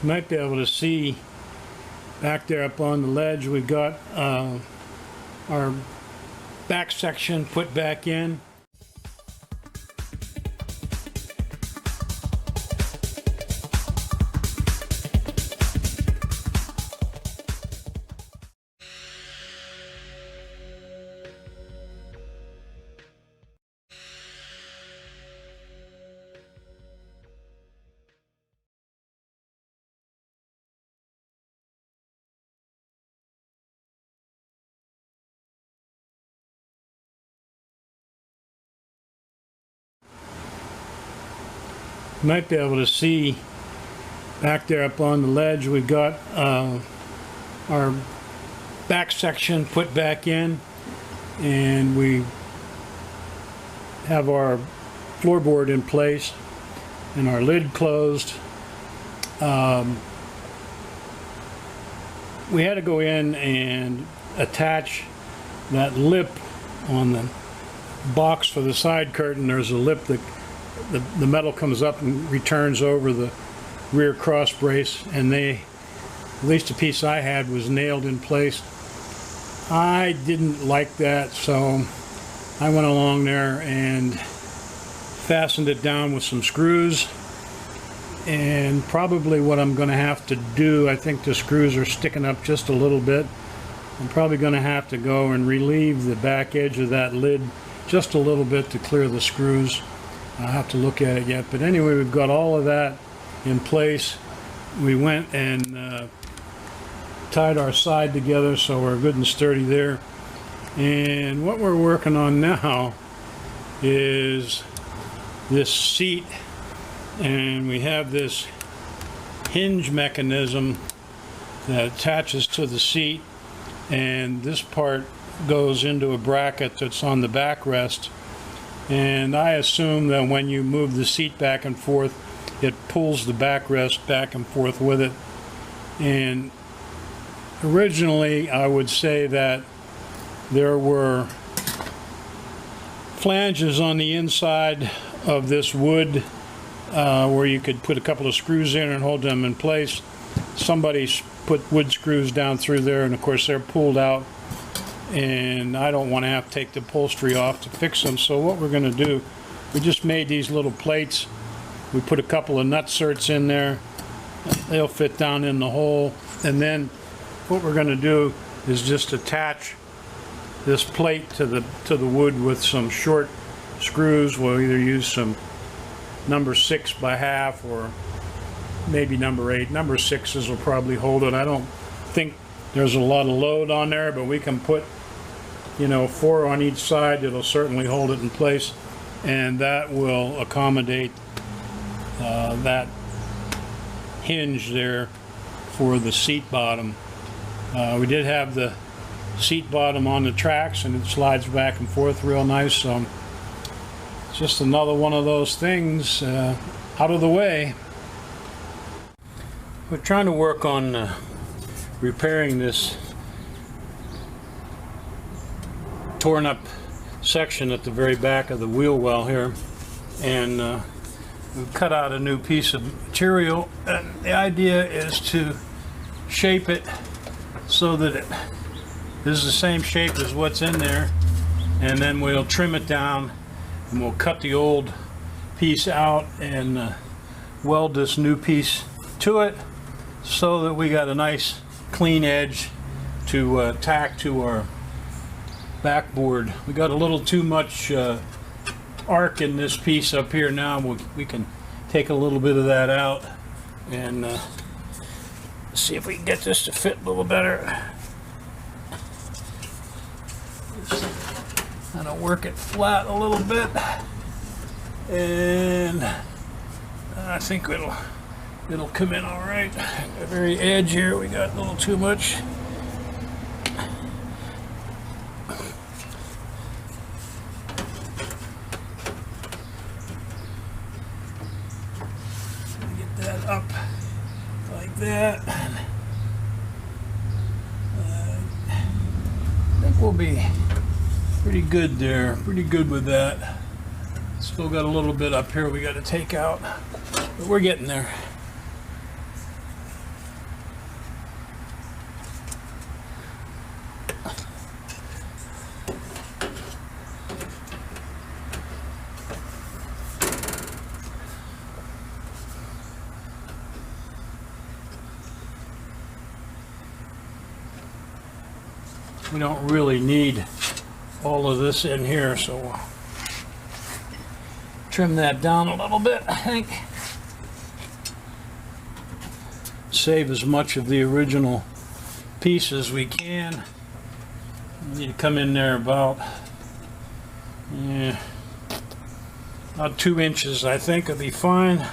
You might be able to see back there up on the ledge, we've got our back section put back in. You might be able to see back there up on the ledge, we've got our back section put back in, and we have our floorboard in place and our lid closed. We had to go in and attach that lip on the box for the side curtain. There's a lip that the metal comes up and returns over the rear cross brace, and at least the piece I had was nailed in place. I didn't like that, so I went along there and fastened it down with some screws. And probably what I'm going to have to do, I think the screws are sticking up just a little bit. I'm probably going to have to go and relieve the back edge of that lid just a little bit to clear the screws. I'll have to look at it yet, but anyway, we've got all of that in place. We went and tied our side together so we're good and sturdy there. And what we're working on now is this seat, and we have this hinge mechanism that attaches to the seat, and this part goes into a bracket that's on the backrest. And I assume that when you move the seat back and forth, it pulls the backrest back and forth with it. And originally, I would say that there were flanges on the inside of this wood where you could put a couple of screws in and hold them in place. Somebody put wood screws down through there, and of course they're pulled out, and I don't want to have to take the upholstery off to fix them. So what we're going to do, we just made these little plates. We put a couple of nutserts in there. They'll fit down in the hole. And then what we're going to do is just attach this plate to the wood with some short screws. We'll either use some number 6x1/2 or maybe number 8. Number 6s will probably hold it. I don't think there's a lot of load on there, but we can put, 4 on each side. It'll certainly hold it in place, and that will accommodate that hinge there for the seat bottom. We did have the seat bottom on the tracks, and it slides back and forth real nice, so it's just another one of those things out of the way. We're trying to work on repairing this torn up section at the very back of the wheel well here, and we've cut out a new piece of material, and the idea is to shape it so that it is the same shape as what's in there, and then we'll trim it down and we'll cut the old piece out and weld this new piece to it so that we got a nice clean edge to tack to our backboard. We got a little too much arc in this piece up here now. We can take a little bit of that out and see if we can get this to fit a little better. Just kind of work it flat a little bit, and I think it'll come in all right. The very edge here we got a little too much. Get that up like that. I think we'll be pretty good there, pretty good with that. Still got a little bit up here we got to take out, but we're getting there. we don't really need all of this in here, so we'll trim that down a little bit, I think. Save as much of the original piece as we can. We need to come in there about 2 inches, I think, will be fine.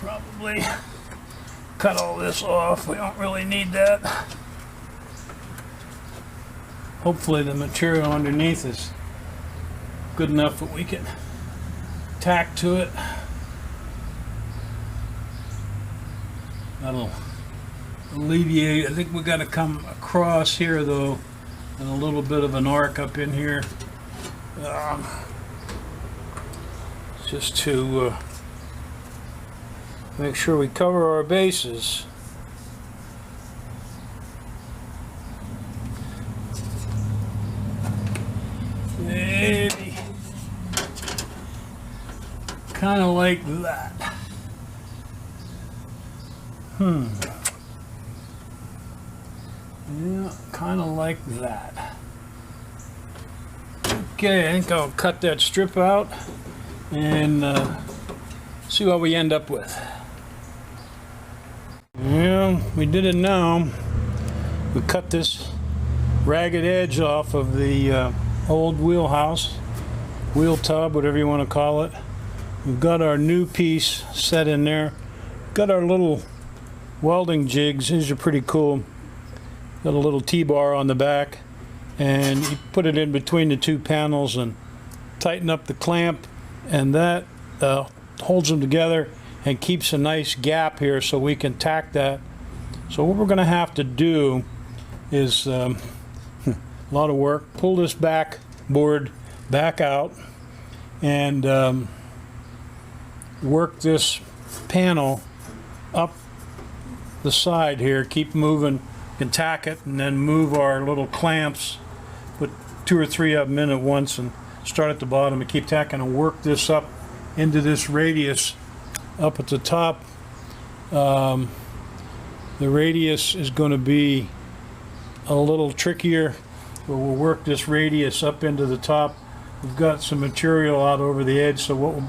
Probably cut all this off. We don't really need that. Hopefully the material underneath is good enough that we can tack to it. That'll alleviate. I think we got to come across here though, and a little bit of an arc up in here, just to make sure we cover our bases. Maybe kind of like that. Yeah, kind of like that. Okay, I think I'll cut that strip out and see what we end up with. Yeah, we did it now. We cut this ragged edge off of the old wheelhouse, wheel tub, whatever you want to call it. We've got our new piece set in there. Got our little welding jigs. These are pretty cool. Got a little T-bar on the back, and you put it in between the two panels and tighten up the clamp, and that holds them together and keeps a nice gap here so we can tack that. So what we're going to have to do is a lot of work. Pull this back board back out and work this panel up the side here. Keep moving and tack it, and then move our little clamps. Put 2 or 3 of them in at once and start at the bottom and keep tacking and work this up into this radius up at the top. The radius is going to be a little trickier, but we'll work this radius up into the top. We've got some material out over the edge, so what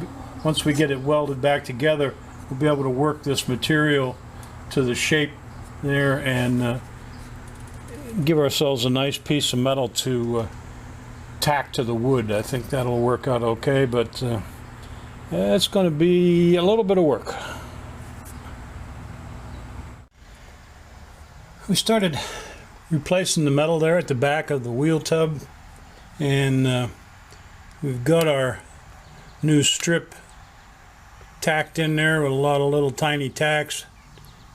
once we get it welded back together, we'll be able to work this material to the shape there and give ourselves a nice piece of metal to tack to the wood. I think that'll work out okay, but it's going to be a little bit of work. We started replacing the metal there at the back of the wheel tub, and we've got our new strip tacked in there with a lot of little tiny tacks.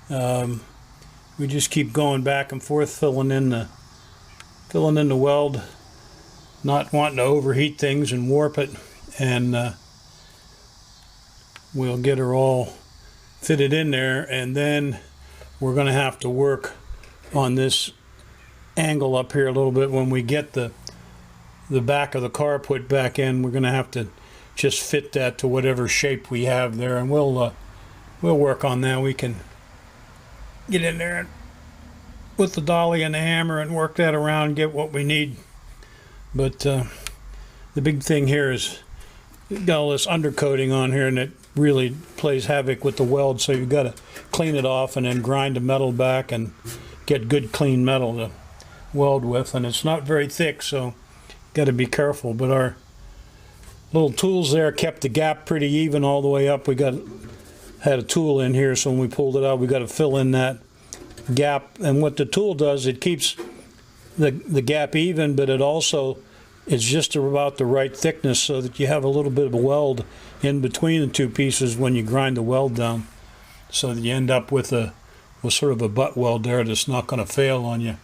We just keep going back and forth, filling in the weld, not wanting to overheat things and warp it, and we'll get her all fitted in there. And then we're going to have to work on this angle up here a little bit. When we get the back of the car put back in, we're going to have to just fit that to whatever shape we have there, and we'll work on that. We can get in there with the dolly and the hammer and work that around and get what we need. But the big thing here is you've got all this undercoating on here, and it really plays havoc with the weld, so you've got to clean it off and then grind the metal back and get good clean metal to weld with. And it's not very thick, so got to be careful. But our little tools there kept the gap pretty even all the way up. We had a tool in here, so when we pulled it out, we got to fill in that gap. And what the tool does, it keeps the gap even, but it also is just about the right thickness so that you have a little bit of a weld in between the two pieces when you grind the weld down, so that you end up with sort of a butt weld there that's not going to fail on you.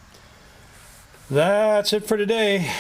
That's it for today.